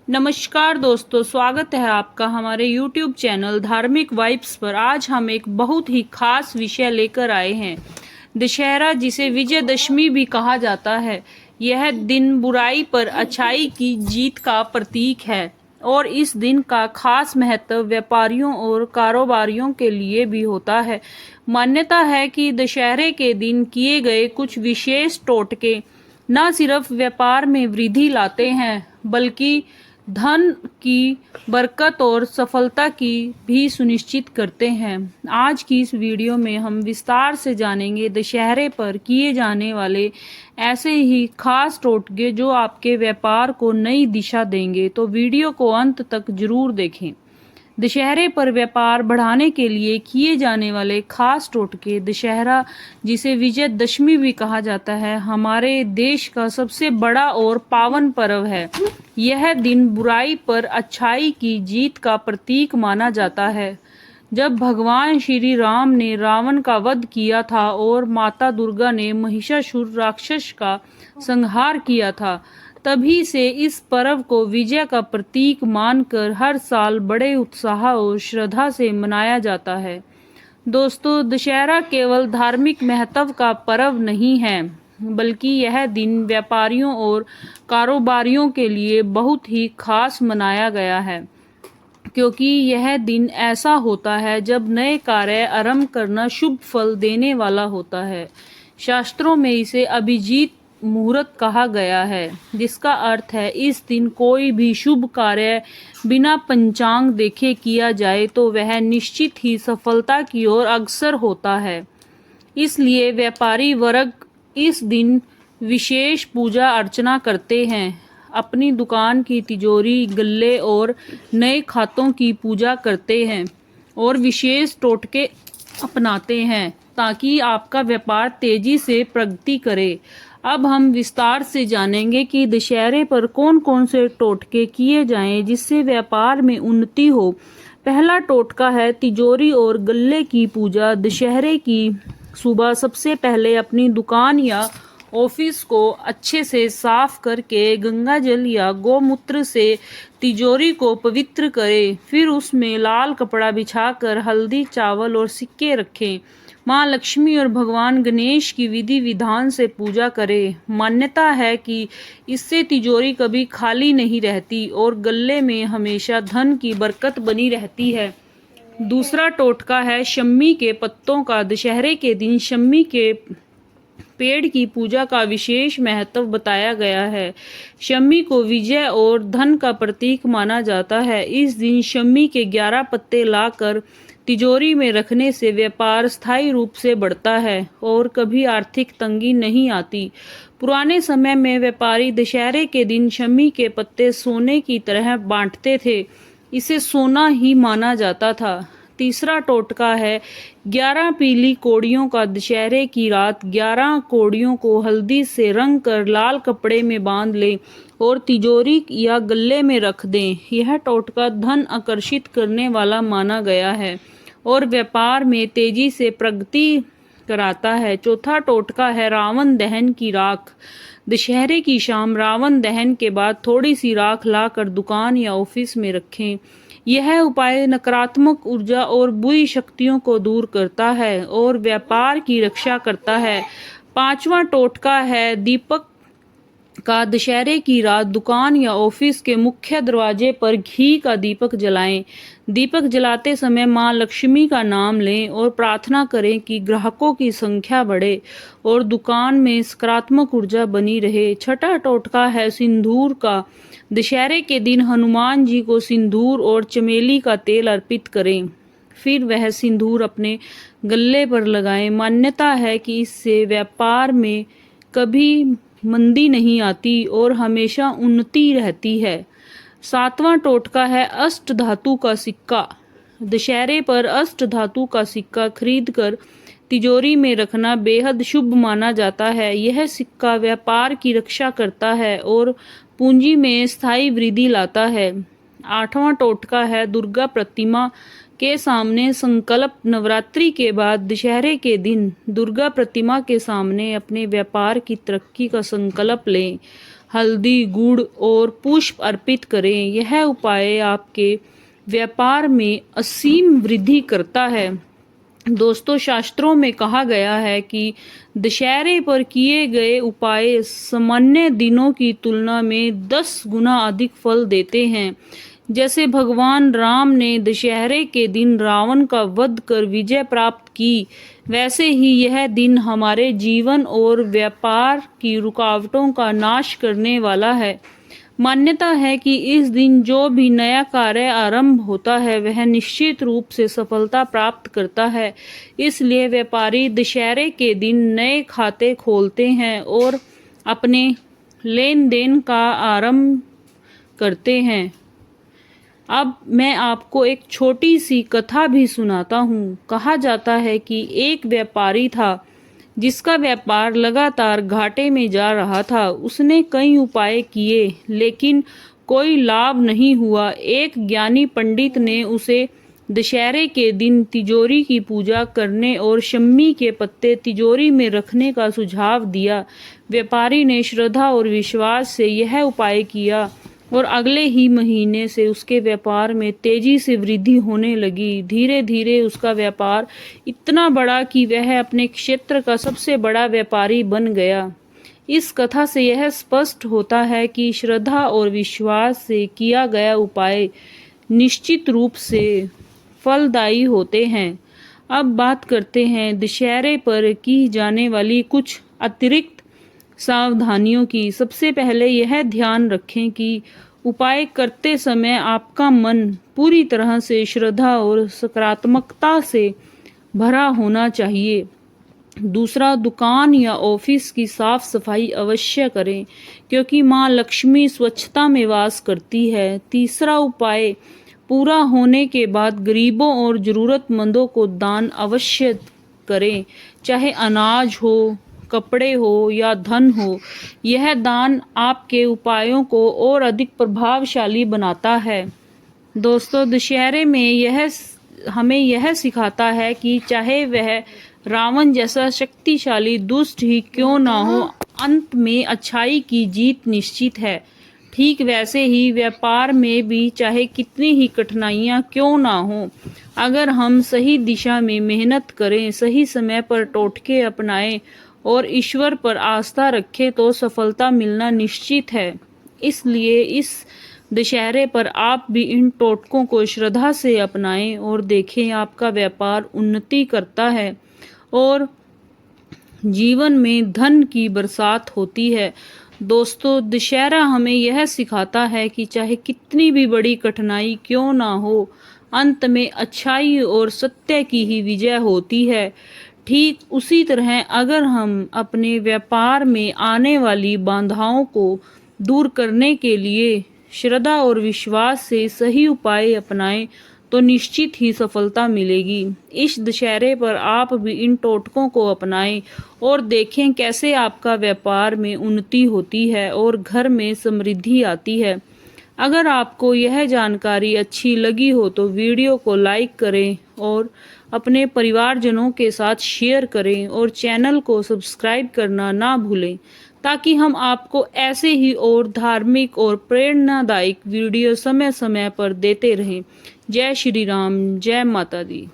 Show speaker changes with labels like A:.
A: नमस्कार दोस्तों, स्वागत है आपका हमारे YouTube चैनल धार्मिक वाइब्स पर। आज हम एक बहुत ही खास विषय लेकर आए हैं। दशहरा, जिसे विजयदशमी भी कहा जाता है, यह दिन बुराई पर अच्छाई की जीत का प्रतीक है और इस दिन का खास महत्व व्यापारियों और कारोबारियों के लिए भी होता है। मान्यता है कि दशहरे के दिन किए गए कुछ विशेष टोटके न सिर्फ व्यापार में वृद्धि लाते हैं, बल्कि धन की बरकत और सफलता की भी सुनिश्चित करते हैं। आज की इस वीडियो में हम विस्तार से जानेंगे दशहरे पर किए जाने वाले ऐसे ही खास टोटके जो आपके व्यापार को नई दिशा देंगे, तो वीडियो को अंत तक जरूर देखें। दशहरे पर व्यापार बढ़ाने के लिए किए जाने वाले खास टोटके। दशहरा, जिसे विजयदशमी भी कहा जाता है, हमारे देश का सबसे बड़ा और पावन पर्व है। यह दिन बुराई पर अच्छाई की जीत का प्रतीक माना जाता है। जब भगवान श्री राम ने रावण का वध किया था और माता दुर्गा ने महिषासुर राक्षस का संहार किया था, तभी से इस पर्व को विजय का प्रतीक मानकर हर साल बड़े उत्साह और श्रद्धा से मनाया जाता है। दोस्तों, दशहरा केवल धार्मिक महत्व का पर्व नहीं है, बल्कि यह दिन व्यापारियों और कारोबारियों के लिए बहुत ही खास मनाया गया है, क्योंकि यह दिन ऐसा होता है जब नए कार्य आरंभ करना शुभ फल देने वाला होता है। शास्त्रों में इसे अभिजीत मुहूर्त कहा गया है, जिसका अर्थ है इस दिन कोई भी शुभ कार्य बिना पंचांग देखे किया जाए तो वह निश्चित ही सफलता की ओर अग्रसर होता है। इसलिए व्यापारी वर्ग इस दिन विशेष पूजा अर्चना करते हैं, अपनी दुकान की तिजोरी, गल्ले और नए खातों की पूजा करते हैं और विशेष टोटके अपनाते हैं ताकि आपका व्यापार तेजी से प्रगति करे। अब हम विस्तार से जानेंगे कि दशहरे पर कौन कौन से टोटके किए जाएं जिससे व्यापार में उन्नति हो। पहला टोटका है तिजोरी और गल्ले की पूजा। दशहरे की सुबह सबसे पहले अपनी दुकान या ऑफिस को अच्छे से साफ करके गंगा जल या गौमूत्र से तिजोरी को पवित्र करें। फिर उसमें लाल कपड़ा बिछाकर हल्दी, चावल और सिक्के रखें। माँ लक्ष्मी और भगवान गणेश की विधि विधान से पूजा करें। मान्यता है कि इससे तिजोरी कभी खाली नहीं रहती और गल्ले में हमेशा धन की बरकत बनी रहती है। दूसरा टोटका है शम्मी के पत्तों का। दशहरे के दिन शम्मी के पेड़ की पूजा का विशेष महत्व बताया गया है। शम्मी को विजय और धन का प्रतीक माना जाता है। इस दिन शम्मी के 11 पत्ते लाकर तिजोरी में रखने से व्यापार स्थायी रूप से बढ़ता है और कभी आर्थिक तंगी नहीं आती। पुराने समय में व्यापारी दशहरे के दिन शम्मी के पत्ते सोने की तरह बांटते थे। इसे सोना ही माना जाता था। तीसरा टोटका है 11 पीली कोड़ियों का। दशहरे की रात 11 कोड़ियों को हल्दी से रंग कर लाल कपड़े में बांध लें और तिजोरी या गल्ले में रख दें। यह टोटका धन आकर्षित करने वाला माना गया है और व्यापार में तेजी से प्रगति कराता है। चौथा टोटका है रावण दहन की राख। दशहरे की शाम रावण दहन के बाद थोड़ी सी राख लाकर दुकान या ऑफिस में रखें। यह उपाय नकारात्मक ऊर्जा और बुरी शक्तियों को दूर करता है और व्यापार की रक्षा करता है। पांचवा टोटका है दीपक का। दशहरे की रात दुकान या ऑफिस के मुख्य दरवाजे पर घी का दीपक जलाएं। दीपक जलाते समय मां लक्ष्मी का नाम लें और प्रार्थना करें कि ग्राहकों की संख्या बढ़े और दुकान में सकारात्मक ऊर्जा बनी रहे। छठा टोटका है सिंदूर का। दशहरे के दिन हनुमान जी को सिंदूर और चमेली का तेल अर्पित करें, फिर वह सिंदूर अपने गले पर लगाएं। मान्यता है कि इससे व्यापार में कभी मंदी नहीं आती और हमेशा उन्नति रहती है। सातवां टोटका है अष्ट धातु का सिक्का। दशहरे पर अष्ट धातु का सिक्का खरीदकर तिजोरी में रखना बेहद शुभ माना जाता है। यह सिक्का व्यापार की रक्षा करता है और पूंजी में स्थायी वृद्धि लाता है। आठवां टोटका है दुर्गा प्रतिमा के सामने संकल्प। नवरात्रि के बाद दशहरे के दिन दुर्गा प्रतिमा के सामने अपने व्यापार की तरक्की का संकल्प लें। हल्दी, गुड़ और पुष्प अर्पित करें। यह उपाय आपके व्यापार में असीम वृद्धि करता है। दोस्तों, शास्त्रों में कहा गया है कि दशहरे पर किए गए उपाय सामान्य दिनों की तुलना में 10 गुना अधिक फल देते हैं। जैसे भगवान राम ने दशहरे के दिन रावण का वध कर विजय प्राप्त की, वैसे ही यह दिन हमारे जीवन और व्यापार की रुकावटों का नाश करने वाला है। मान्यता है कि इस दिन जो भी नया कार्य आरंभ होता है वह निश्चित रूप से सफलता प्राप्त करता है। इसलिए व्यापारी दशहरे के दिन नए खाते खोलते हैं और अपने लेन देन का आरंभ करते हैं। अब मैं आपको एक छोटी सी कथा भी सुनाता हूँ। कहा जाता है कि एक व्यापारी था जिसका व्यापार लगातार घाटे में जा रहा था। उसने कई उपाय किए लेकिन कोई लाभ नहीं हुआ। एक ज्ञानी पंडित ने उसे दशहरे के दिन तिजोरी की पूजा करने और शम्मी के पत्ते तिजोरी में रखने का सुझाव दिया। व्यापारी ने श्रद्धा और विश्वास से यह उपाय किया और अगले ही महीने से उसके व्यापार में तेजी से वृद्धि होने लगी। धीरे धीरे उसका व्यापार इतना बढ़ा कि वह अपने क्षेत्र का सबसे बड़ा व्यापारी बन गया। इस कथा से यह स्पष्ट होता है कि श्रद्धा और विश्वास से किया गया उपाय निश्चित रूप से फलदायी होते हैं। अब बात करते हैं दशहरे पर की जाने वाली कुछ अतिरिक्त सावधानियों की। सबसे पहले यह ध्यान रखें कि उपाय करते समय आपका मन पूरी तरह से श्रद्धा और सकारात्मकता से भरा होना चाहिए। दूसरा, दुकान या ऑफिस की साफ सफाई अवश्य करें क्योंकि माँ लक्ष्मी स्वच्छता में वास करती है। तीसरा उपाय पूरा होने के बाद गरीबों और जरूरतमंदों को दान अवश्य करें, चाहे अनाज हो, कपड़े हो या धन हो। यह दान आपके उपायों को और अधिक प्रभावशाली बनाता है। दोस्तों, दशहरे में हमें यह सिखाता है कि चाहे वह रावण जैसा शक्तिशाली दुष्ट ही क्यों ना हो, अंत में अच्छाई की जीत निश्चित है। ठीक वैसे ही व्यापार में भी चाहे कितनी ही कठिनाइयां क्यों ना हो, अगर हम सही दिशा में मेहनत करें, सही समय पर टोटके अपनाएं और ईश्वर पर आस्था रखें तो सफलता मिलना निश्चित है। इसलिए इस दशहरे पर आप भी इन टोटकों को श्रद्धा से अपनाएं और देखें आपका व्यापार उन्नति करता है और जीवन में धन की बरसात होती है। दोस्तों, दशहरा हमें यह सिखाता है कि चाहे कितनी भी बड़ी कठिनाई क्यों ना हो, अंत में अच्छाई और सत्य की ही विजय होती है। ठीक उसी तरह अगर हम अपने व्यापार में आने वाली बाधाओं को दूर करने के लिए श्रद्धा और विश्वास से सही उपाय अपनाएं तो निश्चित ही सफलता मिलेगी। इस दशहरे पर आप भी इन टोटकों को अपनाएं और देखें कैसे आपका व्यापार में उन्नति होती है और घर में समृद्धि आती है। अगर आपको यह जानकारी अच्छी लगी हो तो वीडियो को लाइक करें और अपने परिवारजनों के साथ शेयर करें और चैनल को सब्सक्राइब करना ना भूलें ताकि हम आपको ऐसे ही और धार्मिक और प्रेरणादायक वीडियो समय समय पर देते रहें। जय श्री राम, जय माता दी।